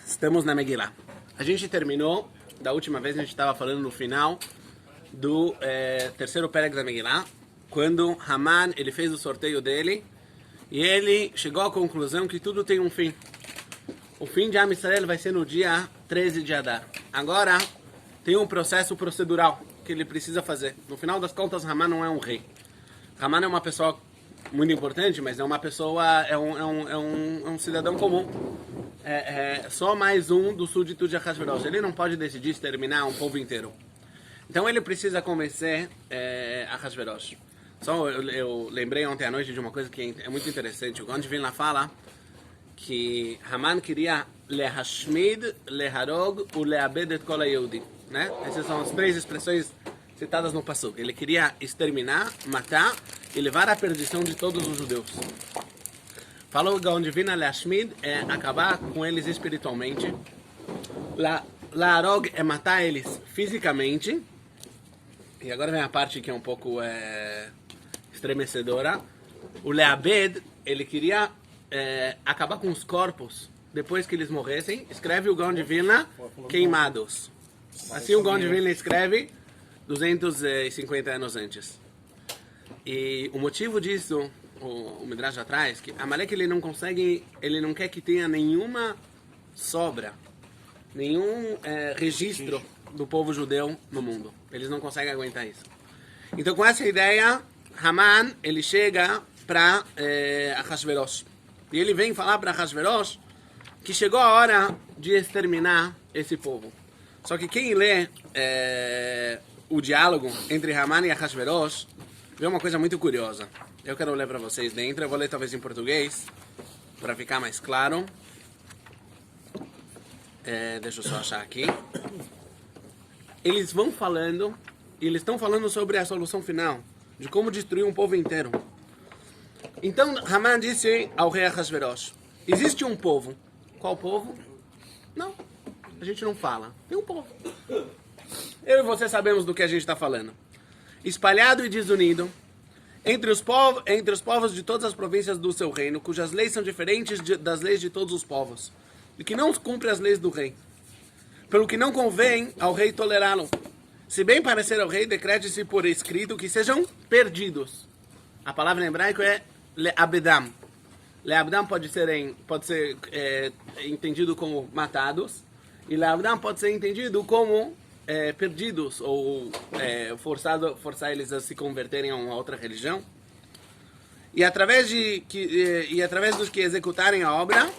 Estamos na Megillah. A gente terminou, da última vez a gente estava falando no final do terceiro Perek da Megillah, quando Haman ele fez o sorteio dele e ele chegou à conclusão que tudo tem um fim. O fim de Am Yisrael vai ser no dia 13 de Adar. Agora tem um processo procedural que ele precisa fazer. No final das contas, Haman não é um rei. Haman é uma pessoa muito importante, mas é uma pessoa, é um cidadão comum. É só mais um do súdito de Ahasverosh. Ele não pode decidir exterminar um povo inteiro. Então ele precisa convencer Ahasverosh. Só eu lembrei ontem à noite de uma coisa que é muito interessante. O Gaon de Vilna fala que Haman queria lehashmid, leharog u leabed et kol hayehudi, né? Essas são as três expressões citadas no Pasuk. Ele queria exterminar, matar e levar à perdição de todos os judeus. Falou Gaon de Vilna, lehashmid é acabar com eles espiritualmente. Leharog é matar eles fisicamente. E agora vem a parte que é um pouco estremecedora. O leabed, ele queria acabar com os corpos depois que eles morressem. Escreve o Gaon de Vilna, queimados. Assim o Gaon de Vilna escreve 250 anos antes. E o motivo disso, o Midrash atrás, que Amalek ele não quer que tenha nenhuma sobra, nenhum registro do povo judeu no mundo. Eles não conseguem aguentar isso. Então, com essa ideia, Haman ele chega para Ahasverosh. E ele vem falar para Ahasverosh que chegou a hora de exterminar esse povo. Só que quem lê o diálogo entre Haman e Ahasverosh vê uma coisa muito curiosa. Eu quero ler para vocês dentro. Eu vou ler talvez em português, para ficar mais claro. Deixa eu só achar aqui. Eles vão falando, e eles estão falando sobre a solução final, de como destruir um povo inteiro. Então, Haman disse ao rei Ahasverosh, existe um povo. Qual povo? Não, a gente não fala. Tem um povo. Eu e você sabemos do que a gente está falando. Espalhado e desunido, entre os povos de todas as províncias do seu reino, cujas leis são diferentes das leis de todos os povos, e que não cumpre as leis do rei. Pelo que não convém ao rei tolerá-lo. Se bem parecer ao rei, decrete-se por escrito que sejam perdidos. A palavra em hebraico é le'abdam. Le'abdam pode ser entendido como matados, e le'abdam pode ser entendido como perdidos, ou forçar eles a se converterem a uma outra religião. E através dos que executarem a obra,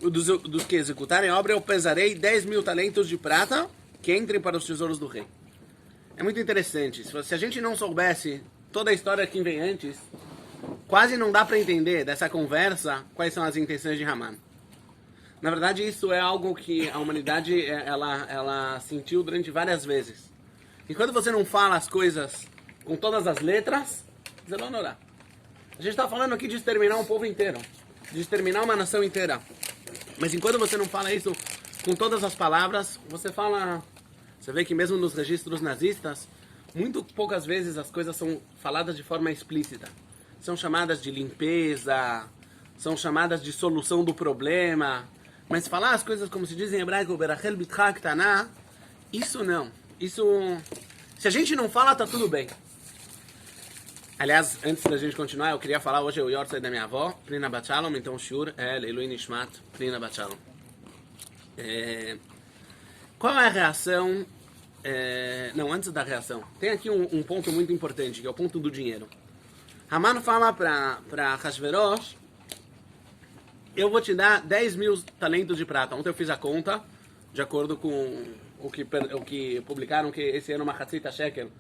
eu pesarei 10.000 talentos de prata que entrem para os tesouros do rei. É muito interessante. Se a gente não soubesse toda a história que vem antes, quase não dá para entender dessa conversa quais são as intenções de Haman. Na verdade, isso é algo que a humanidade ela sentiu durante várias vezes. E quando você não fala as coisas com todas as letras, você não orá. A gente está falando aqui de exterminar um povo inteiro, de exterminar uma nação inteira. Mas enquanto você não fala isso com todas as palavras, você vê que mesmo nos registros nazistas, muito poucas vezes as coisas são faladas de forma explícita. São chamadas de limpeza, são chamadas de solução do problema, mas falar as coisas como se diz em hebraico, berachel bitcha ktaná, isso não. Se a gente não fala, tá tudo bem. Aliás, antes da gente continuar, eu queria falar hoje o Yortzeit da minha avó, Prina Bat Shalom, então o shiur é Leilui Nishmat, Prina Bat Shalom. Qual é a reação? Não, antes da reação. Tem aqui um ponto muito importante, que é o ponto do dinheiro. Haman fala para Ahasverosh, eu vou te dar 10.000 talentos de prata. Ontem eu fiz a conta, de acordo com o que publicaram, que esse ano uma Hatzita Shekel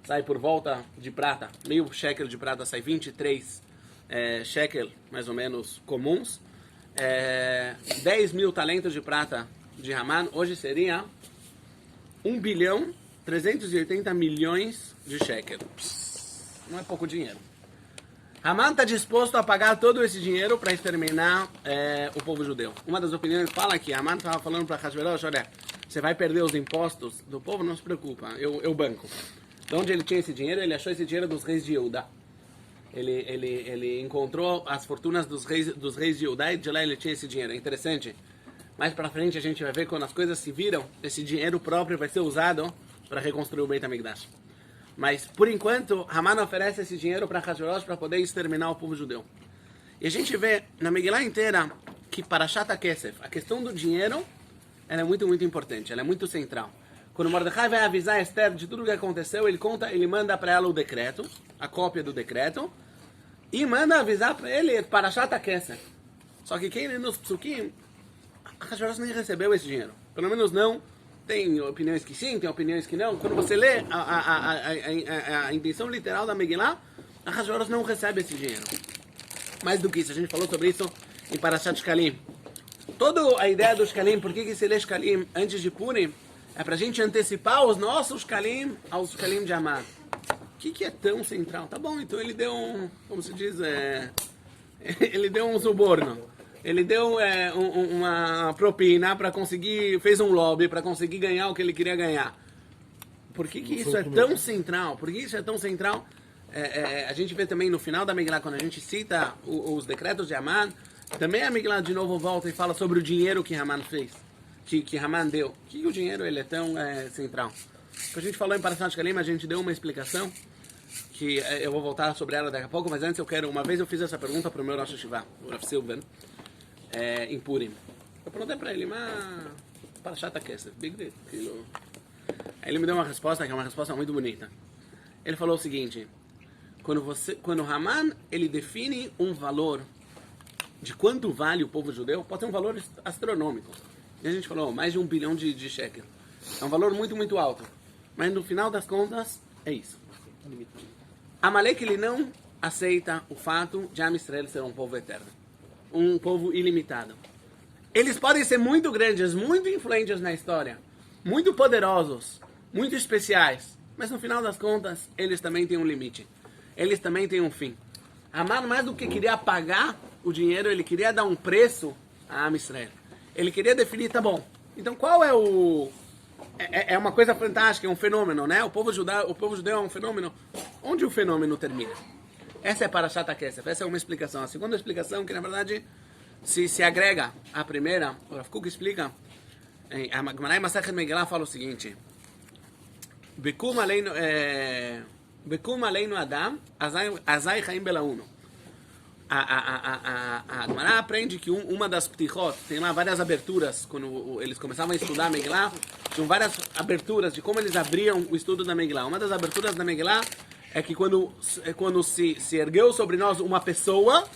sai por volta de prata, meio shekel de prata sai 23 shekel, mais ou menos, comuns. 10.000 talentos de prata de Haman, hoje seria 1.380 bilhões de shekel. Não é pouco dinheiro. Haman está disposto a pagar todo esse dinheiro para exterminar o povo judeu. Uma das opiniões fala que Haman estava falando para Ahasverosh, olha, você vai perder os impostos do povo, não se preocupa, eu banco. De onde ele tinha esse dinheiro? Ele achou esse dinheiro dos reis de Yehudá. Ele encontrou as fortunas dos reis de Yehudá e de lá ele tinha esse dinheiro. É interessante. Mais para frente a gente vai ver quando as coisas se viram, esse dinheiro próprio vai ser usado para reconstruir o Beit HaMikdash. Mas, por enquanto, Haman oferece esse dinheiro para Hashverosh para poder exterminar o povo judeu. E a gente vê na Megillah inteira que Parashat HaKesef, a questão do dinheiro, ela é muito, muito importante, ela é muito central. Quando Mordecai vai avisar Esther de tudo o que aconteceu, ele manda para ela o decreto, a cópia do decreto, e manda avisar para ele Parashat HaKesef. Só que quem nos psukim, Hashverosh nem recebeu esse dinheiro. Pelo menos não. Tem opiniões que sim, tem opiniões que não. Quando você lê a intenção literal da Megillah, Hashverosh não recebe esse dinheiro. Mais do que isso, a gente falou sobre isso em Parashat Shkalim. Toda a ideia do Shkalim, por que se lê Shkalim antes de Purim, é pra gente antecipar os nossos Shkalim aos Shkalim de Haman. O que é tão central? Tá bom, então ele deu como se diz, ele deu um suborno. Ele deu uma propina para conseguir, fez um lobby para conseguir ganhar o que ele queria ganhar. Por que isso é tão central? Por que isso é tão central? A gente vê também no final da Megillah, quando a gente cita os decretos de Haman, também a Megillah de novo volta e fala sobre o dinheiro que Haman fez, que Haman deu. Por que o dinheiro ele é tão central? A gente falou em Parashat Shkalim, a gente deu uma explicação, que eu vou voltar sobre ela daqui a pouco, mas antes uma vez eu fiz essa pergunta para o meu Rosh Hashivá, o Rav Silvan, em Purim. Eu perguntei para ele, mas Parashat HaKesef, big deal. Aí ele me deu uma resposta, que é uma resposta muito bonita. Ele falou o seguinte: quando Haman ele define um valor de quanto vale o povo judeu, pode ser um valor astronômico. E a gente falou, mais de 1 bilhão de shekel. É um valor muito, muito alto. Mas no final das contas, é isso. Amalek ele não aceita o fato de Am Israel ser um povo eterno. Um povo ilimitado. Eles podem ser muito grandes, muito influentes na história, muito poderosos, muito especiais, mas no final das contas, eles também têm um limite. Eles também têm um fim. Haman, mais do que queria pagar o dinheiro, ele queria dar um preço a Am Israel. Ele queria definir, tá bom, então qual é o... É uma coisa fantástica, é um fenômeno, né? O povo judeu é um fenômeno. Onde o fenômeno termina? Essa é Parashat HaKesef, essa é uma explicação. A segunda explicação, que na verdade se agrega à primeira, o Rav Kook explica, a Gemara em Masechet Megillah fala o seguinte: Bekum aleinu Adam, azai chaim belauno. A Gemara aprende que uma das ptichot, tem lá várias aberturas, quando eles começavam a estudar a Megillah, tinham várias aberturas de como eles abriam o estudo da Megillah. Uma das aberturas da Megillah é que quando se ergueu sobre nós uma pessoa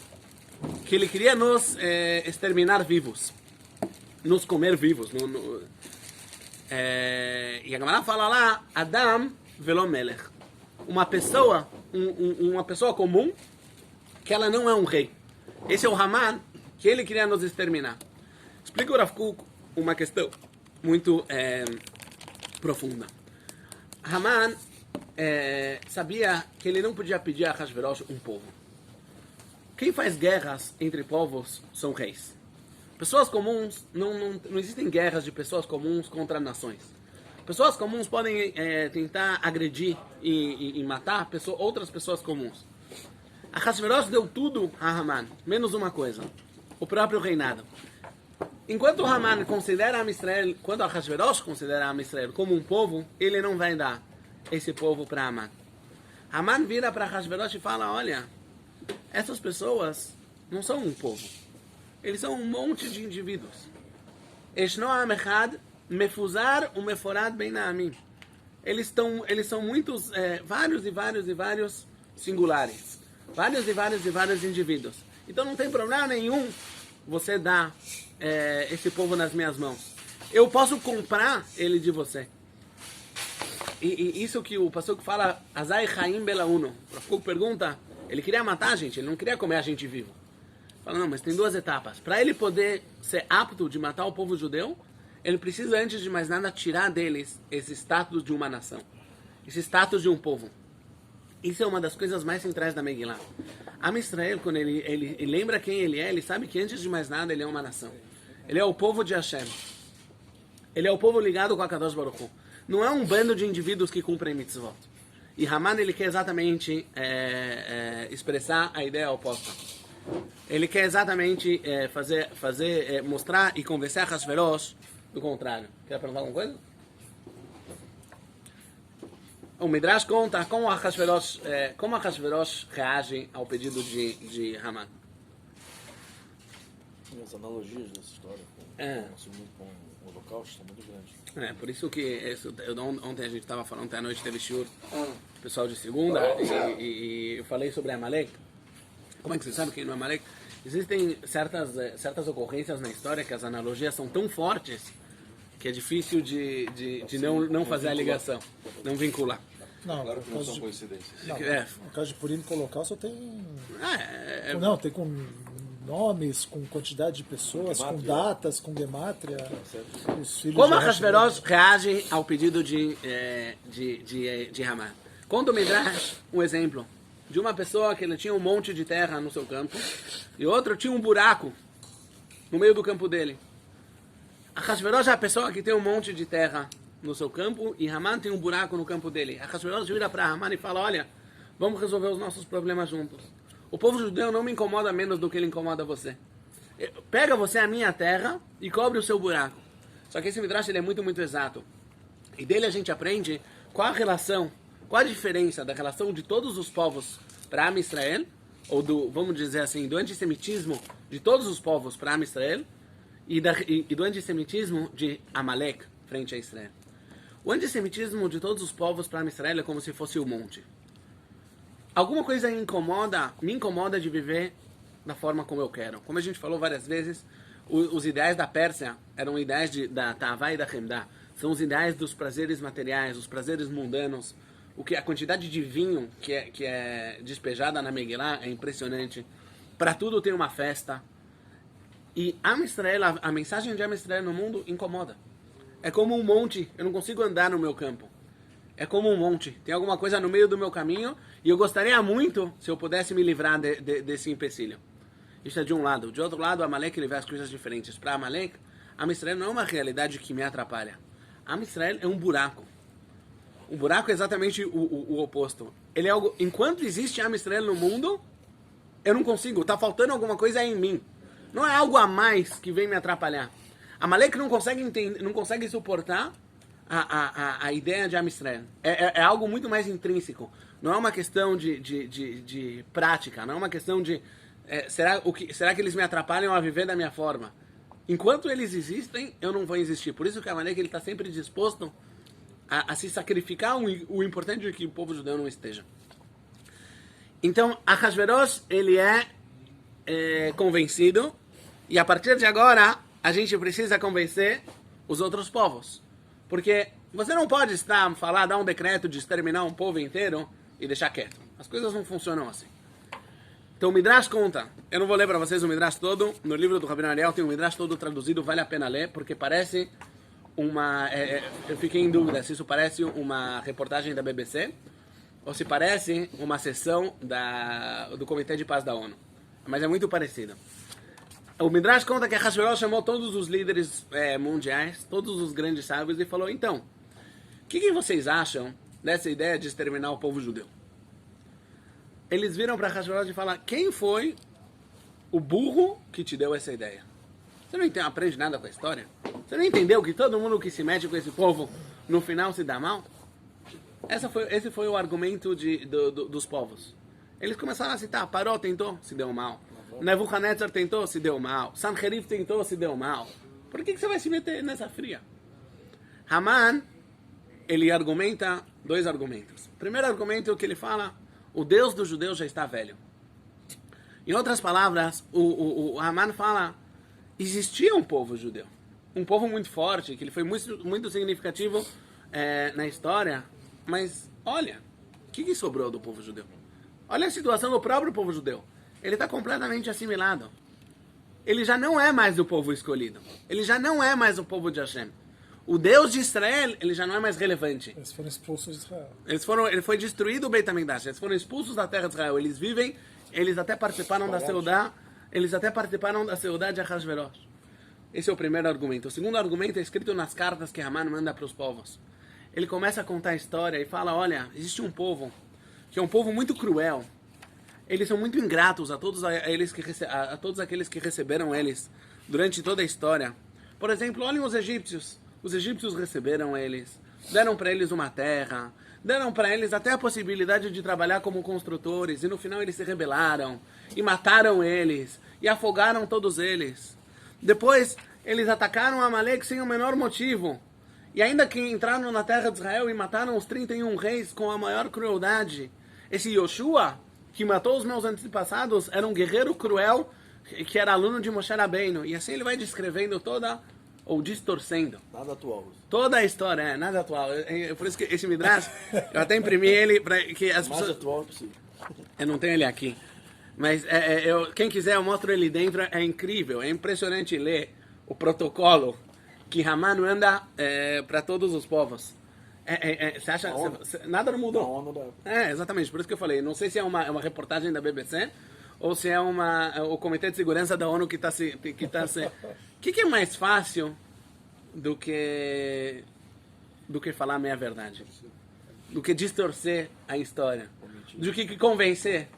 que ele queria nos exterminar vivos, nos comer vivos. E a Gemara fala lá, Adam velo melech. Uma pessoa comum, que ela não é um rei. Esse é o Haman, que ele queria nos exterminar. Explica o Rav Kook uma questão muito profunda. Haman sabia que ele não podia pedir a Hashverosh um povo. Quem faz guerras entre povos são reis. Pessoas comuns, não existem guerras de pessoas comuns contra nações. Pessoas comuns podem tentar agredir e matar outras pessoas comuns. A Hashverosh deu tudo a Haman, menos uma coisa: o próprio reinado. Enquanto o Haman considera Am Israel, quando a Hashverosh considera Am Israel como um povo, ele não vai dar esse povo para Haman. Haman vira para Hashverosh e fala: olha, essas pessoas não são um povo. Eles são um monte de indivíduos. Eshno Am Echad mefuzar umeforad bein ha'amim. Eles são muitos, vários e vários singulares. Vários e vários indivíduos. Então não tem problema nenhum você dar esse povo nas minhas mãos. Eu posso comprar ele de você. E isso que o pastor fala, Azai Chaim Belauno. O pergunta, ele queria matar a gente, ele não queria comer a gente vivo. Fala, não, mas tem duas etapas. Para ele poder ser apto de matar o povo judeu, ele precisa, antes de mais nada, tirar deles esse status de uma nação. Esse status de um povo. Isso é uma das coisas mais centrais da Megillah. Am Israel, quando ele lembra quem ele é, ele sabe que, antes de mais nada, ele é uma nação. Ele é o povo de Hashem. Ele é o povo ligado com a Kadosh Baruch Hu. Não é um bando de indivíduos que cumprem mitzvot. E Haman, ele quer exatamente expressar a ideia oposta. ele quer exatamente mostrar e convencer a Hashverosh do contrário. Quer perguntar alguma coisa? O Midrash conta como a Hashverosh reage ao pedido de Haman. As analogias dessa história com o Holocausto são muito grandes. Por isso que ontem a gente estava falando, ontem à noite teve shiur, pessoal de segunda, e eu falei sobre Amalek. Como é que você sabe quem não é Amalek? Existem certas ocorrências na história que as analogias são tão fortes que é difícil de não fazer a ligação, não vincular. Não, claro que não são coincidências. Não, no caso de Purim e Holocausto tem... Não, tem com nomes, com quantidade de pessoas, com datas, com gemátria. Os filhos como a Hashverosh reage ao pedido de Haman? Conta o Midrash um exemplo de uma pessoa que ele tinha um monte de terra no seu campo e outro tinha um buraco no meio do campo dele. A Hashverosh é a pessoa que tem um monte de terra no seu campo e Haman tem um buraco no campo dele. A Hashverosh vira para Haman e fala, olha, vamos resolver os nossos problemas juntos. O povo judeu não me incomoda menos do que ele incomoda você. Pega você a minha terra e cobre o seu buraco. Só que esse Midrash ele é muito, muito exato. E dele a gente aprende qual a relação, qual a diferença da relação de todos os povos para Am Israel, ou vamos dizer assim, do antissemitismo de todos os povos para Am Israel, e do antissemitismo de Amalek frente a Israel. O antissemitismo de todos os povos para Am Israel é como se fosse o monte. Alguma coisa me incomoda de viver da forma como eu quero. Como a gente falou várias vezes, os ideais da Pérsia eram ideais da Ta'avá e da Hemdah. São os ideais dos prazeres materiais, os prazeres mundanos. A quantidade de vinho que é despejada na Megillah é impressionante. Para tudo tem uma festa. E Am Israel, a mensagem de Am Israel no mundo incomoda. É como um monte, eu não consigo andar no meu campo. É como um monte, tem alguma coisa no meio do meu caminho e eu gostaria muito se eu pudesse me livrar desse empecilho. Isso é de um lado. De outro lado, Amalek ele vê as coisas diferentes. Para Amalek, Am Israel não é uma realidade que me atrapalha. Am Israel é um buraco. Um buraco é exatamente o oposto. Ele é algo, enquanto existe Am Israel no mundo, eu não consigo, está faltando alguma coisa em mim. Não é algo a mais que vem me atrapalhar. Amalek não consegue entender, não consegue suportar a ideia de Am Israel. É algo muito mais intrínseco. Não é uma questão de prática, não é uma questão de será que eles me atrapalham a viver da minha forma? Enquanto eles existem, eu não vou existir. Por isso que Amalek está sempre disposto a se sacrificar. O importante é que o povo judeu não esteja. Então, Ahasverosh, ele é convencido, e a partir de agora, a gente precisa convencer os outros povos. Porque você não pode dar um decreto de exterminar um povo inteiro e deixar quieto. As coisas não funcionam assim. Então o Midrash conta, eu não vou ler para vocês o Midrash todo, no livro do Rabino Ariel tem o Midrash todo traduzido, vale a pena ler, porque parece eu fiquei em dúvida se isso parece uma reportagem da BBC, ou se parece uma sessão do Comitê de Paz da ONU. Mas é muito parecido. O Midrash conta que a Hashverosh chamou todos os líderes mundiais, todos os grandes sábios, e falou, então, o que vocês acham dessa ideia de exterminar o povo judeu? Eles viram para Hashverosh e falaram, quem foi o burro que te deu essa ideia? Você não aprende nada com a história? Você não entendeu que todo mundo que se mete com esse povo, no final se dá mal? Esse foi o argumento dos povos. Eles começaram a citar, Paró tentou, se deu mal. Nebuchadnezzar tentou, se deu mal. Sanherib tentou, se deu mal. Por que você vai se meter nessa fria? Haman, ele argumenta 2 argumentos. O primeiro argumento é que ele fala, o Deus dos judeus já está velho. Em outras palavras, o Haman fala, existia um povo judeu. Um povo muito forte, que ele foi muito, muito significativo na história. Mas, olha, o que sobrou do povo judeu? Olha a situação do próprio povo judeu. Ele está completamente assimilado. Ele já não é mais o povo escolhido. Ele já não é mais o povo de Hashem. O Deus de Israel, ele já não é mais relevante. Eles foram expulsos de Israel. Ele foi destruído o Beit HaMikdash. Eles foram expulsos da terra de Israel. Eles até participaram da Seudá. Eles até participaram da Seudá de Ahasverosh. Esse é o primeiro argumento. O segundo argumento é escrito nas cartas que Haman manda para os povos. Ele começa a contar a história e fala, olha, existe um povo que é um povo muito cruel. eles são muito ingratos a todos, a todos aqueles que receberam eles durante toda a história. Por exemplo, olhem os egípcios. Os egípcios receberam eles, deram para eles uma terra, deram para eles até a possibilidade de trabalhar como construtores, e no final eles se rebelaram, e mataram eles, e afogaram todos eles. Depois, eles atacaram Amalek sem o menor motivo. E ainda que entraram na terra de Israel e mataram os 31 reis com a maior crueldade. Esse Yoshua, que matou os meus antepassados, era um guerreiro cruel que era aluno de Moshe Rabbeinu. E assim ele vai descrevendo toda, ou distorcendo. Nada atual. Toda a história, nada atual. Por isso que esse Midrash, eu até imprimi ele para que as pessoas... Mais atual possível. Eu não tenho ele aqui. Mas quem quiser, eu mostro ele dentro. É incrível, é impressionante ler o protocolo que Haman manda para todos os povos. Você acha nada não mudou? Na onda Exatamente, por isso que eu falei. Não sei se é uma reportagem da BBC ou se é o Comitê de Segurança da ONU que está se... O que é mais fácil do que falar a meia verdade? Do que distorcer a história? Do que convencer?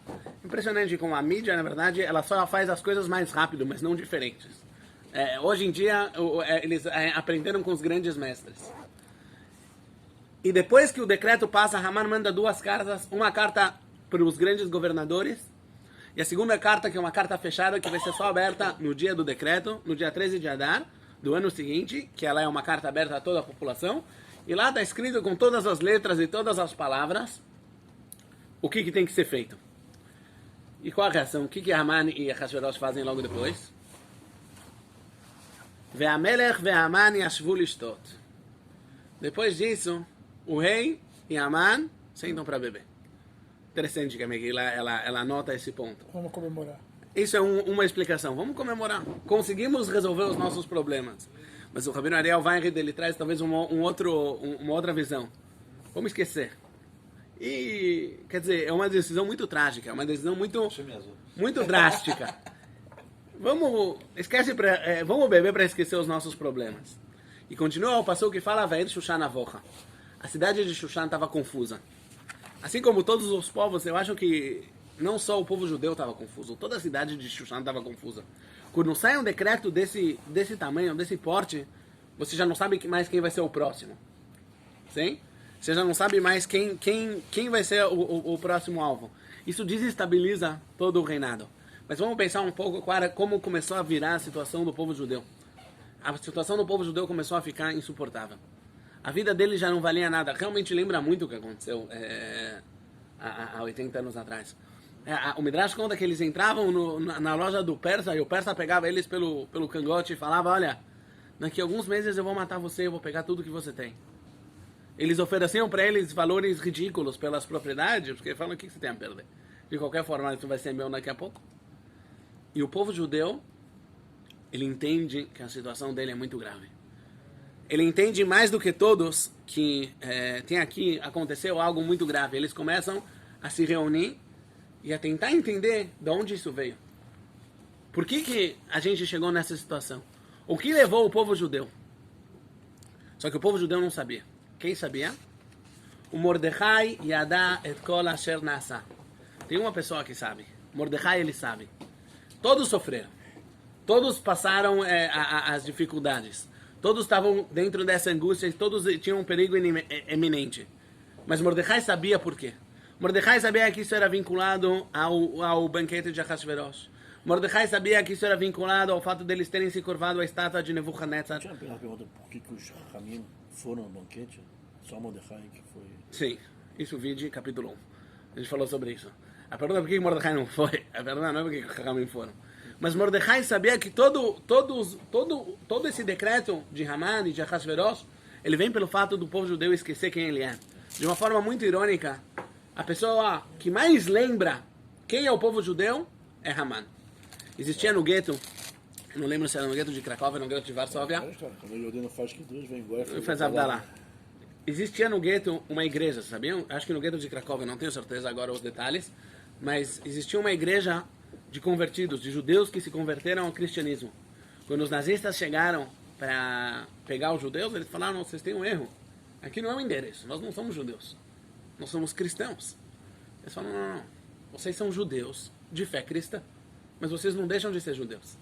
Impressionante como a mídia, na verdade, ela só faz as coisas mais rápido, mas não diferentes. Hoje em dia, eles aprenderam com os grandes mestres. E depois que o decreto passa, Haman manda duas cartas. Uma carta para os grandes governadores. E a segunda carta, que é uma carta fechada, que vai ser só aberta no dia do decreto, no dia 13 de Adar, do ano seguinte, que ela é uma carta aberta a toda a população. E lá está escrito com todas as letras e todas as palavras o que tem que ser feito. E qual a reação? O que Haman e Ahasverosh fazem logo depois? Ve'amelech ve'Haman yashvu lishtot. Depois disso, o rei e Haman sentam para beber. Interessante que a Megillah ela anota esse ponto. Vamos comemorar. Isso é uma explicação. Vamos comemorar. Conseguimos resolver os nossos problemas. Mas o Rabino Ariel Weinreid, ele traz talvez uma outra visão. Vamos esquecer. E, quer dizer, é uma decisão muito trágica, é uma decisão muito drástica. Vamos beber para esquecer os nossos problemas. E continua o passo que fala, Vaed Shushan Avocha. A cidade de Shushan estava confusa. Assim como todos os povos, eu acho que não só o povo judeu estava confuso, toda a cidade de Shushan estava confusa. Quando sai um decreto desse tamanho, desse porte, você já não sabe mais quem vai ser o próximo. Sim? Você já não sabe mais quem vai ser o próximo alvo. Isso desestabiliza todo o reinado. Mas vamos pensar um pouco como começou a virar a situação do povo judeu. A situação do povo judeu começou a ficar insuportável. A vida dele já não valia nada. Realmente lembra muito o que aconteceu há 80 anos atrás. O Midrash conta que eles entravam na loja do persa e o persa pegava eles pelo cangote e falava, olha, daqui a alguns meses eu vou matar você, eu vou pegar tudo que você tem. Eles ofereciam para eles valores ridículos pelas propriedades, porque falam, o que você tem a perder? De qualquer forma, isso vai ser meu daqui a pouco. E o povo judeu, ele entende que a situação dele é muito grave. Ele entende mais do que todos que aconteceu algo muito grave. Eles começam a se reunir e a tentar entender de onde isso veio. Por que a gente chegou nessa situação? O que levou o povo judeu? Só que o povo judeu não sabia. Quem sabia? O Mordecai yada et kol asher nasa. Tem uma pessoa que sabe. Mordecai, ele sabe. Todos sofreram. Todos passaram as dificuldades. Todos estavam dentro dessa angústia. Todos tinham um perigo eminente. Mas Mordecai sabia por quê. Mordecai sabia que isso era vinculado ao banquete de Ahasverosh. Mordecai sabia que isso era vinculado ao fato deles terem se curvado à estátua de Nebuchadnezzar. Tinha uma pergunta, por que os Ramim foram ao banquete? Só Mordecai que foi... Sim, isso vide capítulo 1. A gente falou sobre isso. A pergunta é por que Mordecai não foi. A pergunta não é por que os Ramim foram. Mas Mordecai sabia que todo esse decreto de Haman e de Ahasverosh, ele vem pelo fato do povo judeu esquecer quem ele é. De uma forma muito irônica, a pessoa que mais lembra quem é o povo judeu é Haman. Existia no gueto, eu não lembro se era no gueto de Cracóvia, no gueto de Varsóvia. Quando ele ordena faz que Deus vem embora. Faz Abdalá. Existia no gueto uma igreja, sabiam? Acho que no gueto de Cracóvia, não tenho certeza agora os detalhes, mas existia uma igreja de convertidos, de judeus que se converteram ao cristianismo. Quando os nazistas chegaram para pegar os judeus, eles falaram, vocês têm um erro. Aqui não é o endereço, nós não somos judeus. Nós somos cristãos. Eles falam, não. vocês são judeus de fé cristã, mas vocês não deixam de ser judeus.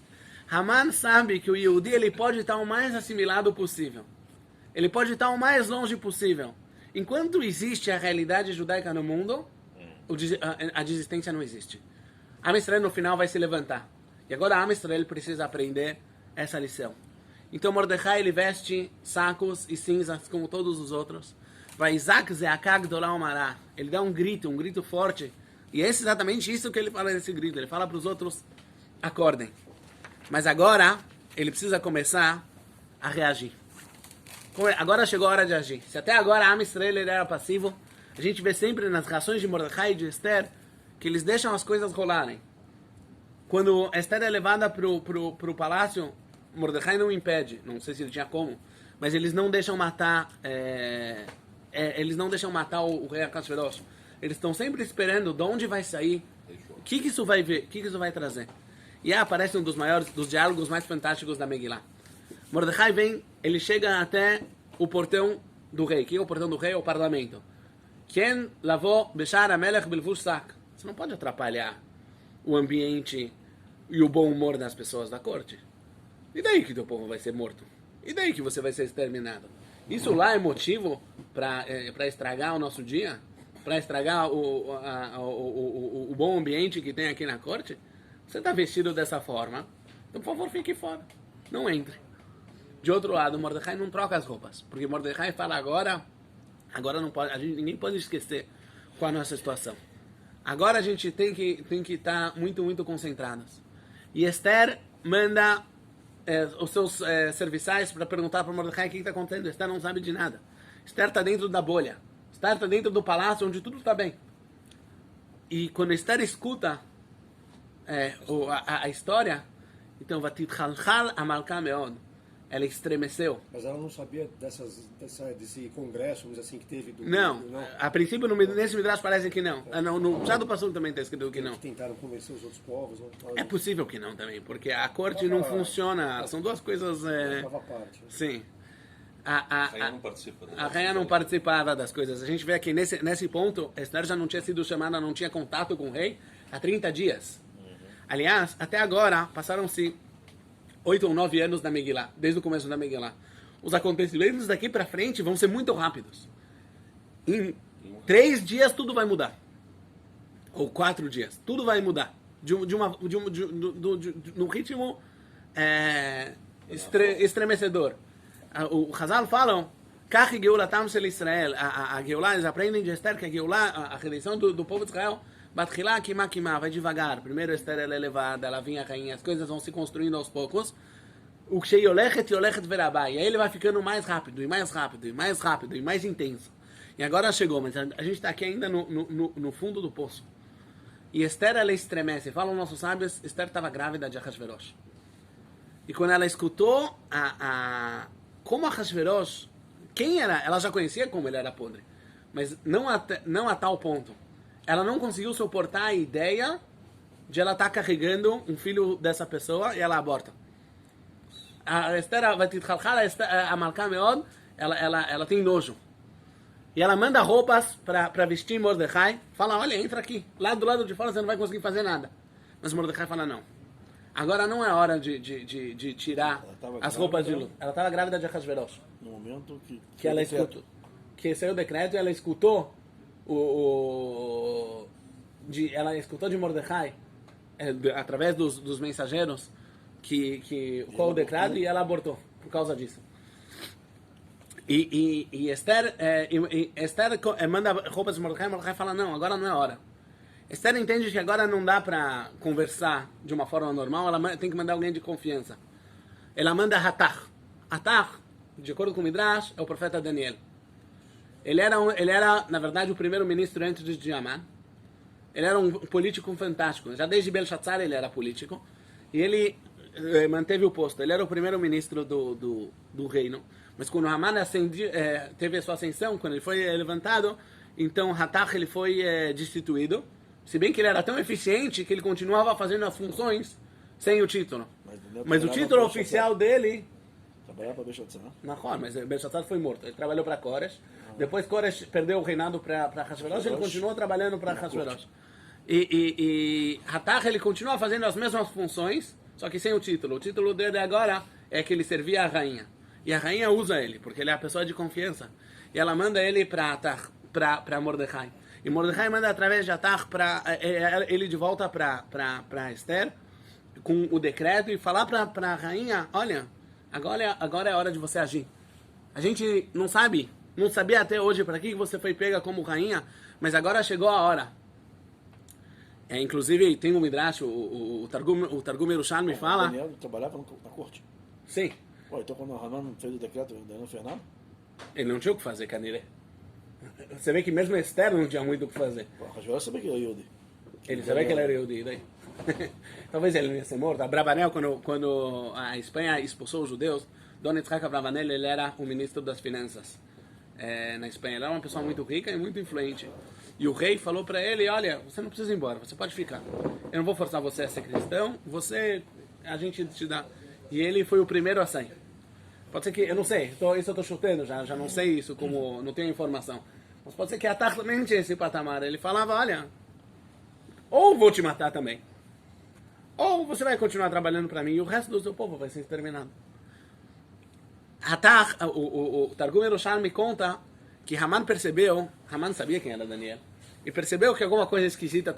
Haman sabe que o Yehudi ele pode estar o mais assimilado possível. Ele pode estar o mais longe possível. Enquanto existe a realidade judaica no mundo, a desistência não existe. Am Israel no final vai se levantar. E agora Am Israel precisa aprender essa lição. Então Mordecai ele veste sacos e cinzas como todos os outros. Vai Isaac Zeakag Dolau Mará. Ele dá um grito forte. E é exatamente isso que ele fala nesse grito. Ele fala para os outros, acordem. Mas agora ele precisa começar a reagir. Agora chegou a hora de agir. Se até agora Am Israel ele era passivo, a gente vê sempre nas reações de Mordecai e de Esther que eles deixam as coisas rolarem. Quando Esther é levada pro palácio, Mordecai não impede, não sei se ele tinha como, mas eles não deixam matar, eles não deixam matar o rei Ahasverosh. Eles estão sempre esperando de onde vai sair, o que isso vai ver, o que isso vai trazer. E aí aparece um dos diálogos mais fantásticos da Megillah. Mordecai vem, ele chega até o portão do rei. Que é o portão do rei? É o parlamento. Quem lavou Beshar Amelech Belvush Sak? Você não pode atrapalhar o ambiente e o bom humor das pessoas da corte. E daí que teu povo vai ser morto? E daí que você vai ser exterminado? Isso lá é motivo para estragar o nosso dia? Para estragar o bom ambiente que tem aqui na corte? Você está vestido dessa forma, então por favor fique fora. Não entre. De outro lado, Mordecai não troca as roupas. Porque Mordecai fala agora não pode, ninguém pode esquecer qual é a nossa situação. Agora a gente tem que estar muito concentrados. E Esther manda os seus serviçais para perguntar para Mordecai o que está acontecendo. Esther não sabe de nada. Esther está dentro da bolha. Esther está dentro do palácio onde tudo está bem. E quando Esther escuta a história, então Vatitchalchal Amalka Meod. Ela estremeceu. Mas ela não sabia desse congresso, vamos dizer assim, que teve... Não, a princípio nesse Midrash parece que não. No Chá do Passuco também está escrito que não. Que tentaram convencer os outros povos. Não? É possível que não também, porque a corte não funciona. São duas coisas... parte. Sim. A rainha não participa. A rainha não participava das coisas. A gente vê que nesse ponto, Esther já não tinha sido chamada, não tinha contato com o rei há 30 dias. Aliás, até agora, passaram-se 8 ou 9 anos da Megillah, desde o começo da Megillah. Os acontecimentos daqui para frente vão ser muito rápidos. Em 3 dias tudo vai mudar. Ou 4 dias. Tudo vai mudar. Num ritmo estremecedor. O Hazal falam, Kach Geulatam Shel Israel. A Geulah, eles aprendem de Esther que a Geulah, a redenção do povo de Israel, Batchilá, Kimá, vai devagar. Primeiro Esther ela é elevada, ela vinha a rainha, as coisas vão se construindo aos poucos. O Ksheyolechet Verabai. E aí ele vai ficando mais rápido, e mais rápido, e mais rápido, e mais intenso. E agora chegou, mas a gente está aqui ainda no fundo do poço. E Esther, ela estremece. Falam nossos sábios, Esther estava grávida de Ahasverosh. E quando ela escutou como Ahasverosh, quem era, ela já conhecia como ele era podre. Mas não a tal ponto. Ela não conseguiu suportar a ideia de ela estar carregando um filho dessa pessoa e ela aborta. A Esther vai te chalchal, a Malka Meod, ela tem nojo. E ela manda roupas para vestir Mordecai. Fala, olha, entra aqui. Lá do lado de fora você não vai conseguir fazer nada. Mas Mordecai fala, não. Agora não é hora de tirar as roupas de luto. Ela estava grávida de Ahasverosh. No momento que ela escutou. Que saiu o decreto e ela escutou ela escutou de Mordecai através dos mensageiros qual o decreto e ela abortou por causa disso. E Esther manda roupas de Mordecai. Mordecai fala, não, agora não é hora. Esther entende que agora não dá para conversar de uma forma normal, ela tem que mandar alguém de confiança. Ela manda Hatach. Hatach, de acordo com o Midrash, é o profeta Daniel. Ele era, na verdade, o primeiro-ministro antes de Haman. Ele era um político fantástico. Já desde Belshazzar ele era político. E ele manteve o posto. Ele era o primeiro-ministro do reino. Mas quando Haman teve a sua ascensão, quando ele foi levantado, então Hatach ele foi destituído. Se bem que ele era tão eficiente que ele continuava fazendo as funções sem o título. Mas o título oficial dele... Trabalhava para Belshazzar. Não, mas Belshazzar foi morto. Ele trabalhou para Koresh. Depois Koresh perdeu o reinado para Ahasverosh, ele continuou trabalhando para Ahasverosh. E Hatach, ele continua fazendo as mesmas funções, só que sem o título. O título dele agora é que ele servia a rainha. E a rainha usa ele, porque ele é a pessoa de confiança. E ela manda ele para Mordecai. E Mordecai manda através de Hatach ele de volta para Esther, com o decreto, e falar para a rainha, olha, agora é a hora de você agir. A gente não sabia até hoje para que você foi pega como rainha, mas agora chegou a hora. Inclusive, tem um Midrash, o Targum Yerushalmi fala... Daniel trabalhava na corte. Sim. Pô, então quando o Haman fez o decreto, Daniel não fez nada? Ele não tinha o que fazer, Caniré. Você vê que mesmo Esther não tinha muito o que fazer. Pô, a Joel sabia que era Yodi. Ele sabia que ele era Yehudi, daí. Talvez ele não ia ser morto. Abravanel, quando a Espanha expulsou os judeus, Don Yitzhak Abravanel, ele era o ministro das finanças na Espanha. Ele era uma pessoa muito rica e muito influente. E o rei falou para ele, olha, você não precisa ir embora, você pode ficar. Eu não vou forçar você a ser cristão, a gente te dá. E ele foi o primeiro a sair. Pode ser que, eu não sei, isso eu estou chutando, já não sei isso, como não tenho informação. Mas pode ser que Hatach também tinha esse patamar. Ele falava, olha, ou vou te matar também, ou você vai continuar trabalhando para mim e o resto do seu povo vai ser exterminado. Hatach, o Targum Yerushalmi conta que Haman sabia quem era Daniel, e percebeu que alguma coisa esquisita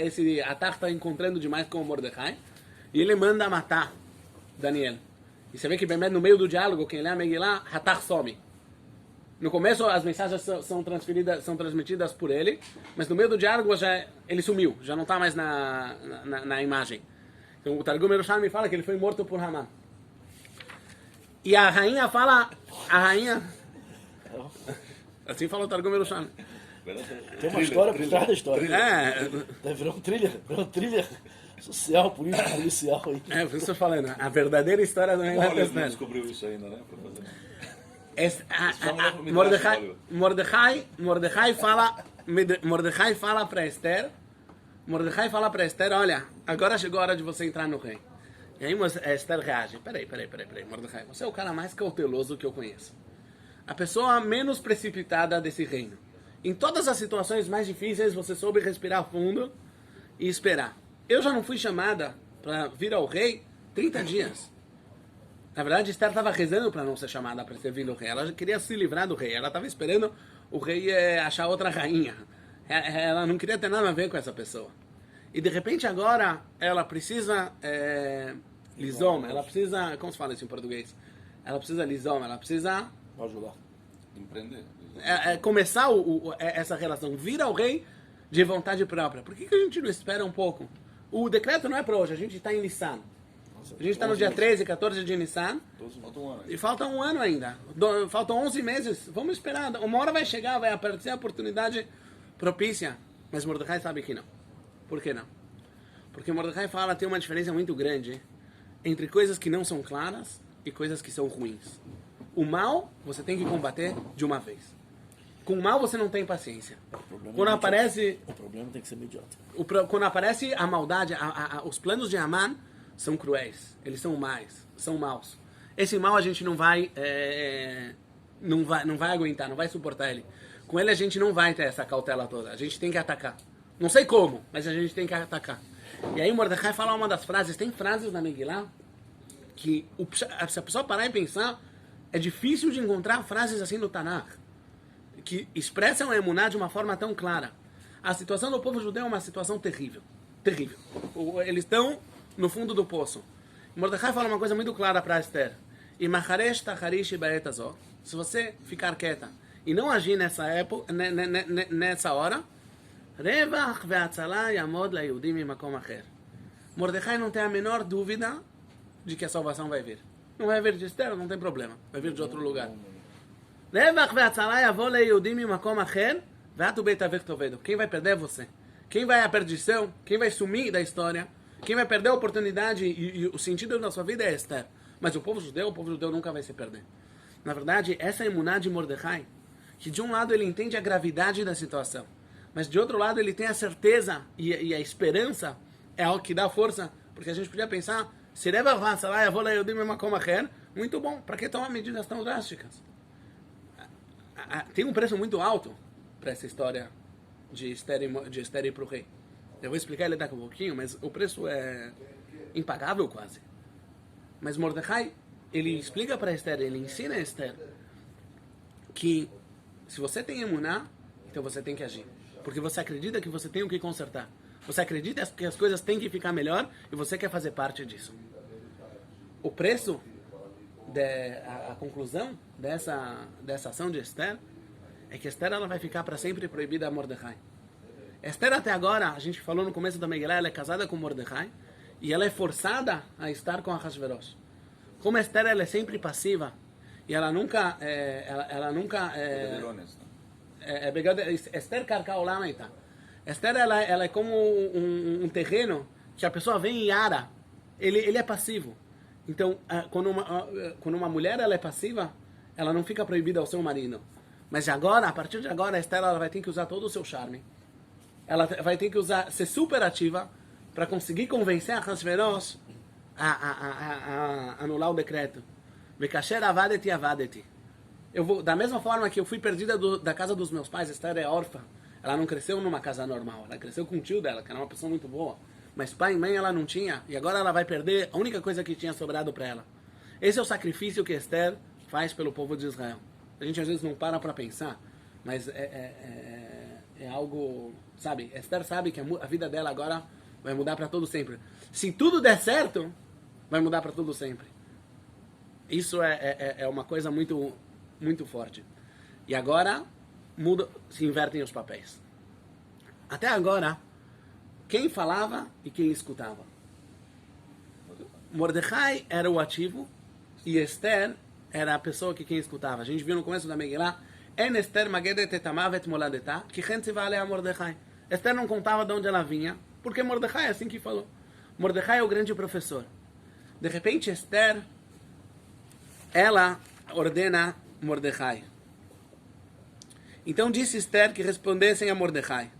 esse Hatach está encontrando demais com o Mordecai, e ele manda matar Daniel. E você vê que no meio do diálogo, quem lê a Megillah, Hatach some. No começo as mensagens são transmitidas por ele, mas no meio do diálogo ele sumiu, já não está mais na imagem. Então o Targum Yerushalmi fala que ele foi morto por Haman. E a rainha fala, assim fala o Targum Yerushalmi. Tem uma história por trás da história. Virou uma trilha social, policial aí. Por isso eu falei, né? A verdadeira história do Megillah Não Esther. descobriu isso ainda, né? Mordecai fala para Esther, olha, agora chegou a hora de você entrar no rei. E aí Esther reage, peraí, Mordecai, você é o cara mais cauteloso que eu conheço. A pessoa menos precipitada desse reino. Em todas as situações mais difíceis, você soube respirar fundo e esperar. Eu já não fui chamada para vir ao rei 30 dias. Na verdade, Esther estava rezando para não ser chamada para ser vindo ao rei. Ela queria se livrar do rei. Ela estava esperando o rei achar outra rainha. Ela não queria ter nada a ver com essa pessoa. E de repente agora ela precisa lisoma. Ela precisa, como se fala isso em português? Ela precisa lisoma. Ela precisa Ajudar. Empreender. Começar essa relação. Vir ao rei de vontade própria. Por que a gente não espera um pouco? O decreto não é para hoje. A gente está em Nissan. A gente está no dia 13, 14 de Nissan. E falta um ano ainda. Faltam 11 meses. Vamos esperar. Uma hora vai chegar, vai aparecer a oportunidade propícia. Mas Mordecai sabe que não. Por que não? Porque Mordecai fala que tem uma diferença muito grande entre coisas que não são claras e coisas que são ruins. O mal, você tem que combater de uma vez. Com o mal, você não tem paciência. Quando aparece... O problema tem que ser imediato. Quando aparece a maldade, os planos de Haman são cruéis, eles são maus. Esse mal a gente não vai aguentar, não vai suportar ele. Com ele a gente não vai ter essa cautela toda, a gente tem que atacar. Não sei como, mas a gente tem que atacar. E aí Mordecai fala uma das frases, tem frases na Megillah que se a pessoa parar e pensar, é difícil de encontrar frases assim no Tanakh, que expressam a emuná de uma forma tão clara. A situação do povo judeu é uma situação terrível. Terrível. Eles estão no fundo do poço. Mordecai fala uma coisa muito clara para Esther. Se você ficar quieta e não agir nessa época, nessa hora, Mordecai não tem a menor dúvida de que a salvação vai vir. Não vai vir de Esther, não tem problema. Vai vir de outro lugar. Quem vai perder é você. Quem vai à perdição, quem vai sumir da história, quem vai perder a oportunidade e o sentido da sua vida é Esther. Mas o povo judeu nunca vai se perder. Na verdade, essa emuná de Mordecai, que de um lado ele entende a gravidade da situação, mas de outro lado ele tem a certeza e a esperança, é algo que dá força, porque a gente podia pensar, muito bom, para que tomar medidas tão drásticas? Tem um preço muito alto para essa história de Esther ir para o rei. Eu vou explicar ele daqui a pouquinho, mas o preço é impagável quase. Mas Mordecai, ele explica para Esther, ele ensina a Esther que se você tem emuná, então você tem que agir. Porque você acredita que você tem o que consertar. Você acredita que as coisas têm que ficar melhor e você quer fazer parte disso. O preço, a conclusão dessa ação de Esther é que Esther ela vai ficar para sempre proibida a Mordecai. Esther até agora, a gente falou no começo da Megillah, ela é casada com Mordecai e ela é forçada a estar com Ahasverosh. Como Esther ela é sempre passiva e ela nunca Esther Karka Olam Eita. Esther ela é como um terreno que a pessoa vem e ara. Ele é passivo. Então, quando uma mulher ela é passiva, ela não fica proibida ao seu marido. Mas agora, a partir de agora, a Esther ela vai ter que usar todo o seu charme. Ela vai ter que ser super ativa para conseguir convencer a Ahasverosh a anular o decreto. Vekasher avadeti avadeti. Da mesma forma que eu fui perdida da casa dos meus pais, Esther é órfã. Ela não cresceu numa casa normal. Ela cresceu com o tio dela, que era uma pessoa muito boa. Mas pai e mãe ela não tinha. E agora ela vai perder a única coisa que tinha sobrado para ela. Esse é o sacrifício que Esther faz pelo povo de Israel. A gente às vezes não para pensar, mas é algo... Sabe? Esther sabe que a vida dela agora vai mudar para todo sempre. Se tudo der certo, vai mudar para todo sempre. Isso é uma coisa muito, muito forte. E agora se invertem os papéis. Até agora, quem falava e quem escutava? Mordecai era o ativo e Esther era a pessoa que quem escutava. A gente viu no começo da Megillah, En Esther magedet et amavet moladetá, ki chen tziva alea Mordecai. Esther não contava de onde ela vinha, porque Mordecai é assim que falou. Mordecai é o grande professor. De repente, Esther, ela ordena Mordecai. Então disse Esther que respondessem a Mordecai.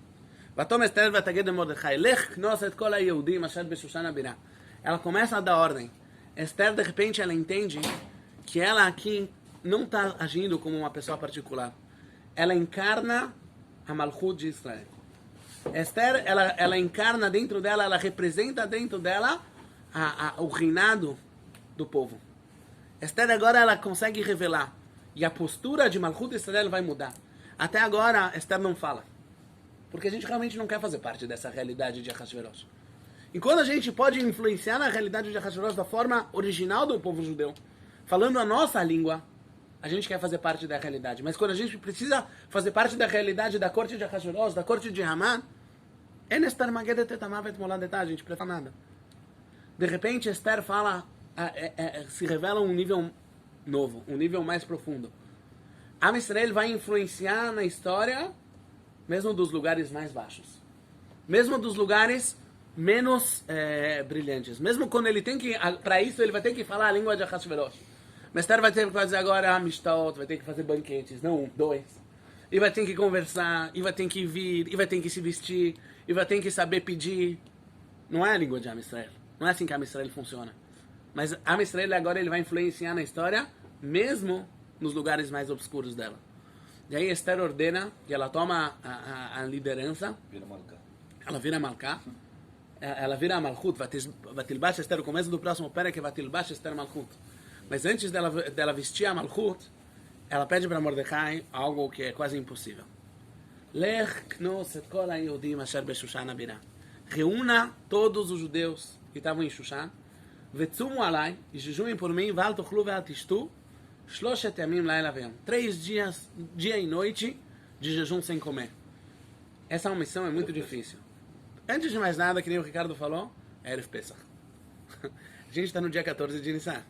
Vatom Esther vataged a Mordecai, Lech knos et kol ha-Yehudim asher b'Shushan habirah. Ela começa a dar ordem. Esther, de repente, ela entende que ela aqui não está agindo como uma pessoa particular. Ela encarna a Malchut de Israel. Esther, ela encarna dentro dela, ela representa dentro dela o reinado do povo. Esther agora ela consegue revelar. E a postura de Malchut de Israel vai mudar. Até agora, Esther não fala. Porque a gente realmente não quer fazer parte dessa realidade de Ahasverosh. E quando a gente pode influenciar na realidade de Ahasverosh da forma original do povo judeu, falando a nossa língua, a gente quer fazer parte da realidade. Mas quando a gente precisa fazer parte da realidade da corte de Ahasverosh, da corte de Haman, a gente presta nada. De repente, Esther fala, se revela um nível novo, um nível mais profundo. Am Israel vai influenciar na história, mesmo dos lugares mais baixos. Mesmo dos lugares menos brilhantes. Mesmo quando ele tem que, para isso, ele vai ter que falar a língua de Ahasverosh. Mas Esther vai ter que fazer agora Mishtaot, vai ter que fazer banquetes, não 2. E vai ter que conversar, e vai ter que vir, e vai ter que se vestir, e vai ter que saber pedir. Não é a língua de Am Israel. Não é assim que Am Israel funciona. Mas Am Israel agora ele vai influenciar na história, mesmo nos lugares mais obscuros dela. E aí Esther ordena que ela toma a liderança. Ela vira Malká. Ela vira a Malchut. Vatilbash Esther, o começo do próximo pera que Vatilbash Esther Malchut. Mas antes dela vestir a Malchut, ela pede para Mordecai algo que é quase impossível. Lech knos et kol ha-Yehudim asher b'Shushan habirah. Reúna todos os judeus que estavam em Shushan, vetzumu alai, e jejuem por mim, val tochlu ve'al tishtu, shloshet yamim laila ve'yom. 3 dias, dia e noite, de jejum sem comer. Essa missão é muito difícil. Antes de mais nada, que nem o Ricardo falou, é Erev Pesach. A gente está no dia 14 de Nissan.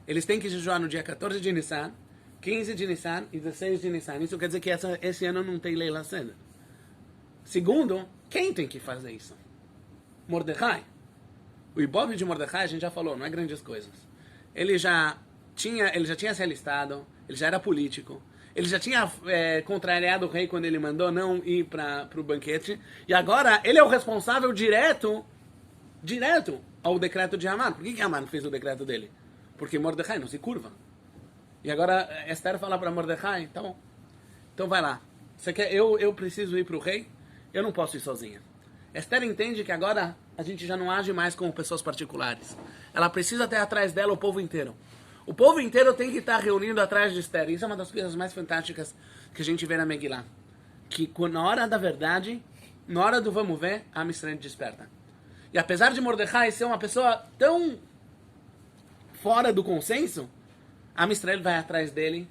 Eles têm que jejuar no dia 14 de Nissan, 15 de Nissan e 16 de Nissan. Isso quer dizer que esse ano não tem Leila Seder. Segundo, quem tem que fazer isso? Mordecai. O Ibope de Mordecai, a gente já falou, não é grandes coisas. Ele já tinha se alistado, ele já era político, ele já tinha contrariado o rei quando ele mandou não ir para o banquete, e agora ele é o responsável direto ao decreto de Haman. Por que Haman fez o decreto dele? Porque Mordecai não se curva. E agora Esther fala para Mordecai, então vai lá. Você quer, eu preciso ir para o rei, eu não posso ir sozinha. Esther entende que agora a gente já não age mais como pessoas particulares. Ela precisa ter atrás dela o povo inteiro. O povo inteiro tem que estar reunido atrás de Esther. Isso é uma das coisas mais fantásticas que a gente vê na Megillah. Que na hora da verdade, na hora do vamos ver, a Israel desperta. E apesar de Mordecai ser uma pessoa tão fora do consenso, a Israel vai atrás dele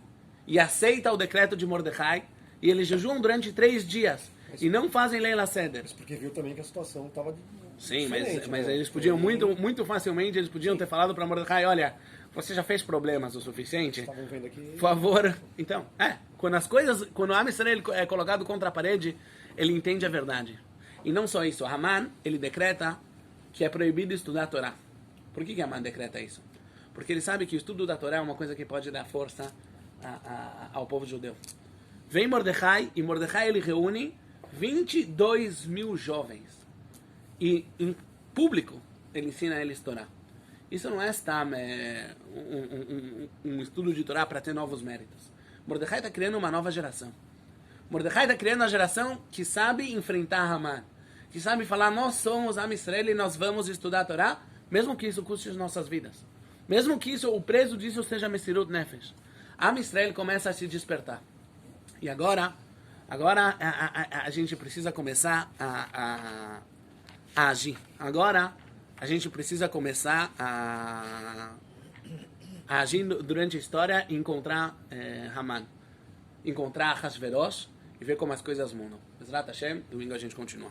e aceita o decreto de Mordecai. E eles jejuam durante 3 dias. E não fazem Leila Seder. Mas porque viu também que a situação estava Sim, diferente, mas né? eles podiam muito facilmente, eles podiam ter falado para Mordecai, olha, você já fez problemas o suficiente? Estavam vendo aqui. Por favor. Então, quando o Am Israel é colocado contra a parede, ele entende a verdade. E não só isso, Haman, ele decreta que é proibido estudar a Torá. Por que Haman decreta isso? Porque ele sabe que o estudo da Torá é uma coisa que pode dar força ao povo judeu. Vem Mordecai, e Mordecai ele reúne 22 mil jovens. E em público ele ensina eles Torá. Isso não é um estudo de Torá para ter novos méritos. Mordecai está criando uma nova geração. Mordecai está criando uma geração que sabe enfrentar Haman. Que sabe falar, nós somos Am Israel e nós vamos estudar a Torá, mesmo que isso custe as nossas vidas. Mesmo que o preço disso seja Mesirut Nefesh. Am Israel começa a se despertar. E agora a gente precisa começar a agir. Agora a gente precisa começar a agir durante a história e encontrar Haman. Encontrar Hashverosh e ver como as coisas mudam. Bezrat Hashem, domingo a gente continua.